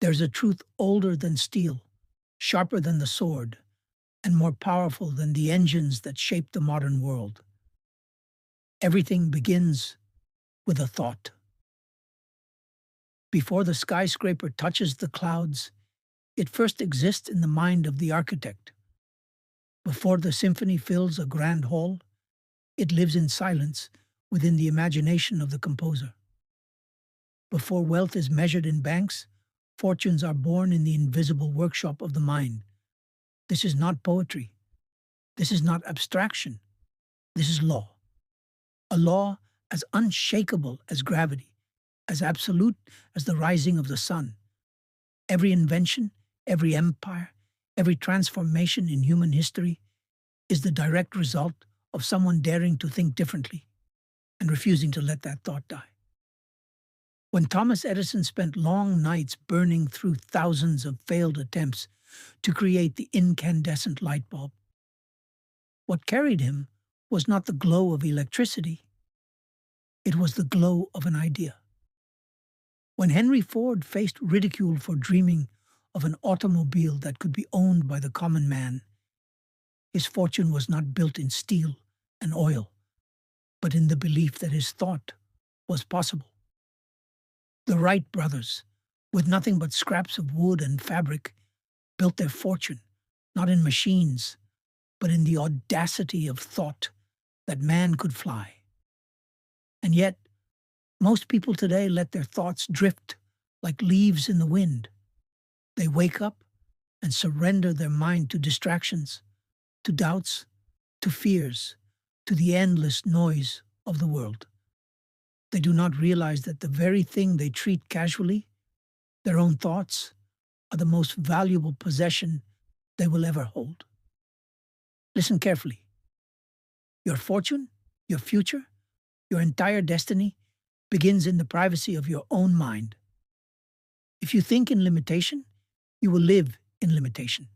There's a truth older than steel, sharper than the sword, and more powerful than the engines that shape the modern world. Everything begins with a thought. Before the skyscraper touches the clouds, it first exists in the mind of the architect. Before the symphony fills a grand hall, it lives in silence within the imagination of the composer. Before wealth is measured in banks, fortunes are born in the invisible workshop of the mind. This is not poetry. This is not abstraction. This is law. A law as unshakable as gravity, as absolute as the rising of the sun. Every invention, every empire, every transformation in human history is the direct result of someone daring to think differently and refusing to let that thought die. When Thomas Edison spent long nights burning through thousands of failed attempts to create the incandescent light bulb, what carried him was not the glow of electricity, it was the glow of an idea. When Henry Ford faced ridicule for dreaming of an automobile that could be owned by the common man, his fortune was not built in steel and oil, but in the belief that his thought was possible. The Wright brothers, with nothing but scraps of wood and fabric, built their fortune, not in machines, but in the audacity of thought that man could fly. And yet, most people today let their thoughts drift like leaves in the wind. They wake up and surrender their mind to distractions, to doubts, to fears, to the endless noise of the world. They do not realize that the very thing they treat casually, their own thoughts, are the most valuable possession they will ever hold. Listen carefully. Your fortune, your future, your entire destiny begins in the privacy of your own mind. If you think in limitation, you will live in limitation.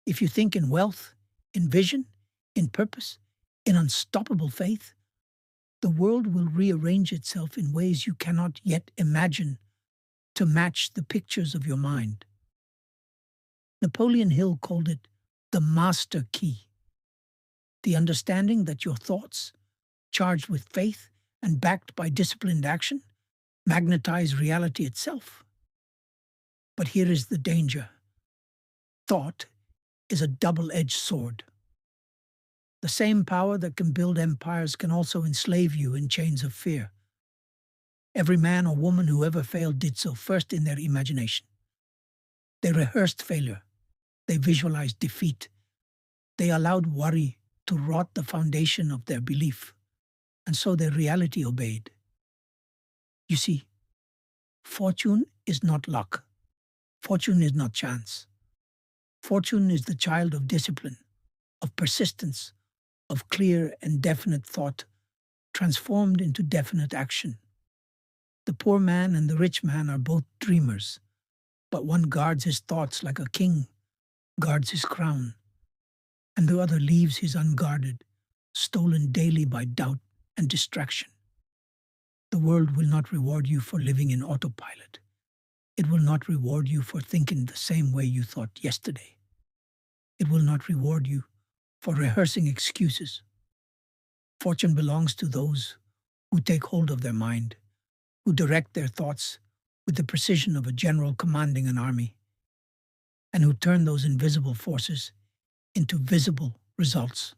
If you think in wealth, in vision, in purpose, in unstoppable faith, the world will rearrange itself in ways you cannot yet imagine to match the pictures of your mind. Napoleon Hill called it the master key, the understanding that your thoughts, charged with faith and backed by disciplined action, magnetize reality itself. But here is the danger. Thought is a double-edged sword. The same power that can build empires can also enslave you in chains of fear. Every man or woman who ever failed did so first in their imagination. They rehearsed failure. They visualized defeat. They allowed worry to rot the foundation of their belief, and so their reality obeyed. You see, fortune is not luck. Fortune is not chance. Fortune is the child of discipline, of persistence, of clear and definite thought transformed into definite action. The poor man and the rich man are both dreamers, but one guards his thoughts like a king guards his crown, and the other leaves his unguarded, stolen daily by doubt and distraction. The world will not reward you for living in autopilot. It will not reward you for thinking the same way you thought yesterday. It will not reward you for rehearsing excuses. Fortune belongs to those who take hold of their mind, who direct their thoughts with the precision of a general commanding an army, and who turn those invisible forces into visible results.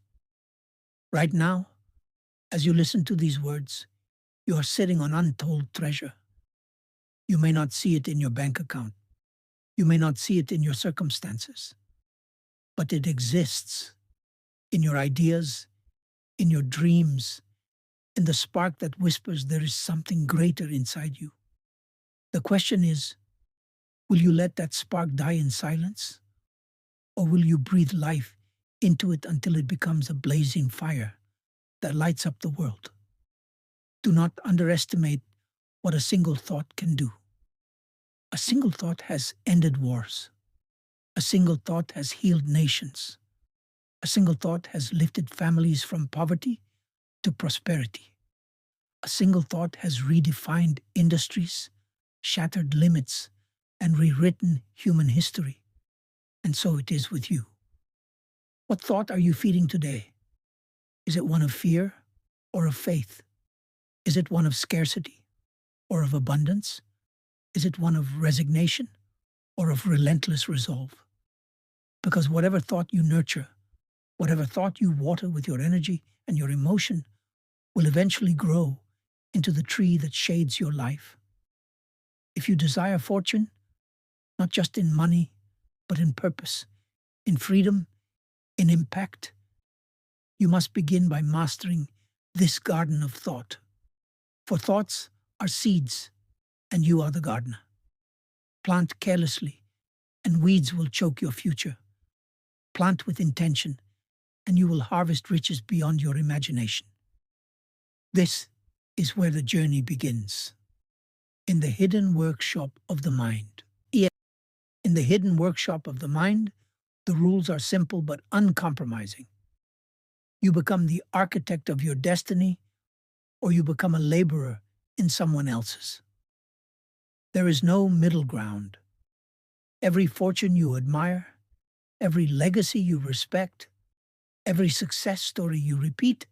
Right now, as you listen to these words, you are sitting on untold treasure. You may not see it in your bank account. You may not see it in your circumstances, but it exists in your ideas, in your dreams, in the spark that whispers there is something greater inside you. The question is, will you let that spark die in silence? Or will you breathe life into it until it becomes a blazing fire that lights up the world? Do not underestimate what a single thought can do. A single thought has ended wars. A single thought has healed nations. A single thought has lifted families from poverty to prosperity. A single thought has redefined industries, shattered limits, and rewritten human history. And so it is with you. What thought are you feeding today? Is it one of fear or of faith? Is it one of scarcity or of abundance? Is it one of resignation or of relentless resolve? Because whatever thought you nurture, whatever thought you water with your energy and your emotion, will eventually grow into the tree that shades your life. If you desire fortune, not just in money, but in purpose, in freedom, in impact, you must begin by mastering this garden of thought. For thoughts are seeds, and you are the gardener. Plant carelessly, and weeds will choke your future. Plant with intention, and you will harvest riches beyond your imagination. This is where the journey begins. In the hidden workshop of the mind. In the hidden workshop of the mind, the rules are simple but uncompromising. You become the architect of your destiny, or you become a laborer in someone else's. There is no middle ground. Every fortune you admire, every legacy you respect, every success story you repeat,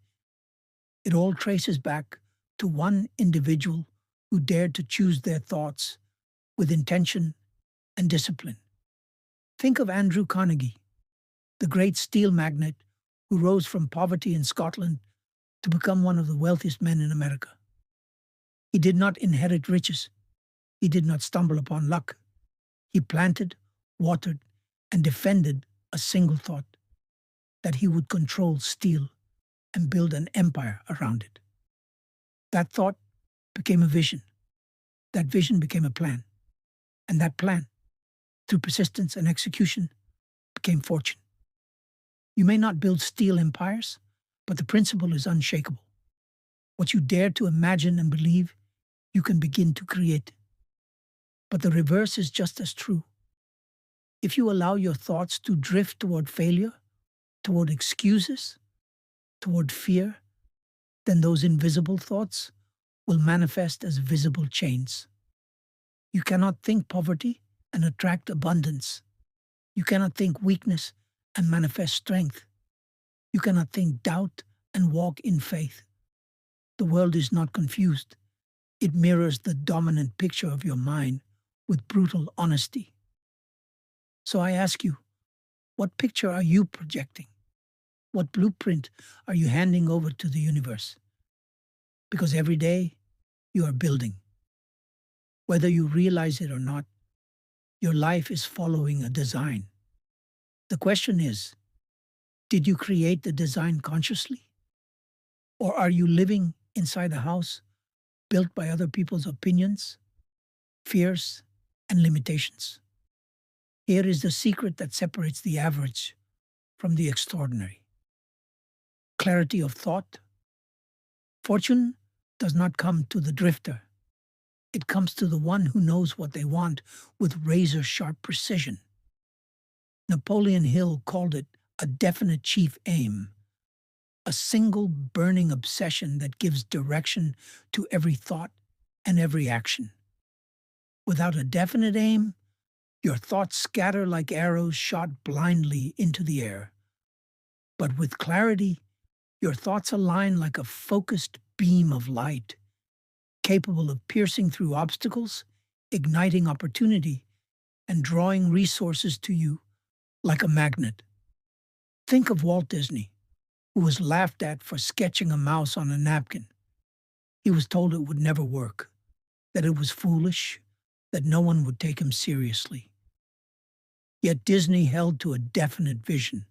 it all traces back to one individual who dared to choose their thoughts with intention and discipline. Think of Andrew Carnegie, the great steel magnate who rose from poverty in Scotland to become one of the wealthiest men in America. He did not inherit riches. He did not stumble upon luck. He planted, watered, and defended a single thought: that he would control steel and build an empire around it. That thought became a vision. That vision became a plan. And that plan, through persistence and execution, became fortune. You may not build steel empires, but the principle is unshakable. What you dare to imagine and believe, you can begin to create. But the reverse is just as true. If you allow your thoughts to drift toward failure, toward excuses, toward fear, then those invisible thoughts will manifest as visible chains. You cannot think poverty and attract abundance. You cannot think weakness and manifest strength. You cannot think doubt and walk in faith. The world is not confused. It mirrors the dominant picture of your mind with brutal honesty. So I ask you, what picture are you projecting? What blueprint are you handing over to the universe? Because every day you are building. Whether you realize it or not, your life is following a design. The question is, did you create the design consciously? Or are you living inside a house built by other people's opinions, fears, and limitations? Here is the secret that separates the average from the extraordinary. Clarity of thought. Fortune does not come to the drifter. It comes to the one who knows what they want with razor-sharp precision. Napoleon Hill called it a definite chief aim, a single burning obsession that gives direction to every thought and every action. Without a definite aim, your thoughts scatter like arrows shot blindly into the air. But with clarity, your thoughts align like a focused beam of light, capable of piercing through obstacles, igniting opportunity, and drawing resources to you like a magnet. Think of Walt Disney, who was laughed at for sketching a mouse on a napkin. He was told it would never work, that it was foolish, that no one would take him seriously. Yet Disney held to a definite vision.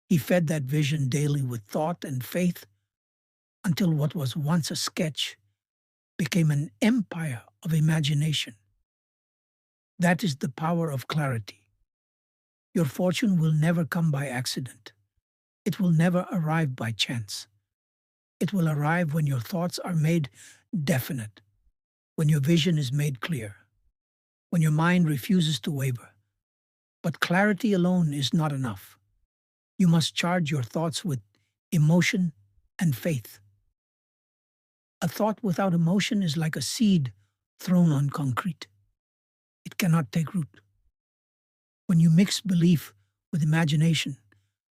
He fed that vision daily with thought and faith until what was once a sketch became an empire of imagination. That is the power of clarity. Your fortune will never come by accident. It will never arrive by chance. It will arrive when your thoughts are made definite, when your vision is made clear, when your mind refuses to waver. But clarity alone is not enough. You must charge your thoughts with emotion and faith. A thought without emotion is like a seed thrown on concrete. It cannot take root. When you mix belief with imagination,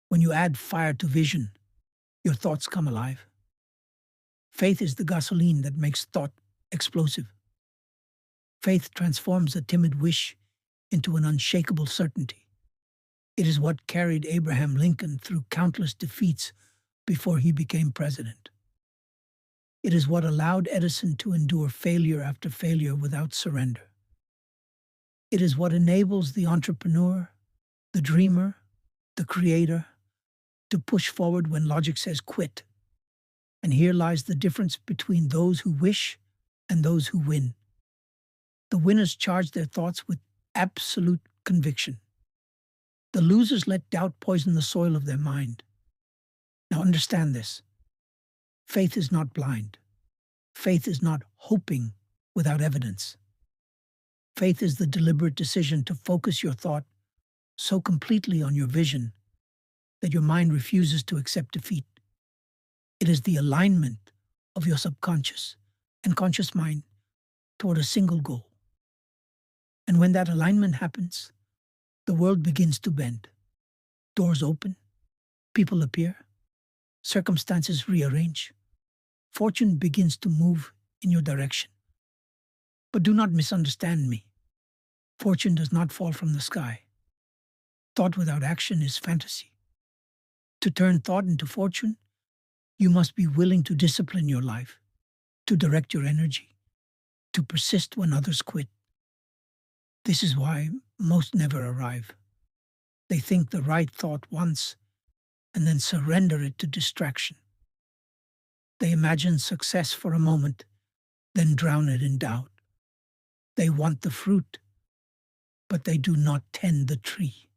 when you add fire to vision, your thoughts come alive. Faith is the gasoline that makes thought explosive. Faith transforms a timid wish into an unshakable certainty. It is what carried Abraham Lincoln through countless defeats before he became president. It is what allowed Edison to endure failure after failure without surrender. It is what enables the entrepreneur, the dreamer, the creator to push forward when logic says quit. And here lies the difference between those who wish and those who win. The winners charge their thoughts with absolute conviction. The losers let doubt poison the soil of their mind. Now understand this. Faith is not blind. Faith is not hoping without evidence. Faith is the deliberate decision to focus your thought so completely on your vision that your mind refuses to accept defeat. It is the alignment of your subconscious and conscious mind toward a single goal. And when that alignment happens, the world begins to bend. Doors open, people appear, circumstances rearrange. Fortune begins to move in your direction. But do not misunderstand me. Fortune does not fall from the sky. Thought without action is fantasy. To turn thought into fortune, you must be willing to discipline your life, to direct your energy, to persist when others quit. This is why most never arrive. They think the right thought once and then surrender it to distraction. They imagine success for a moment, then drown it in doubt. They want the fruit, but they do not tend the tree.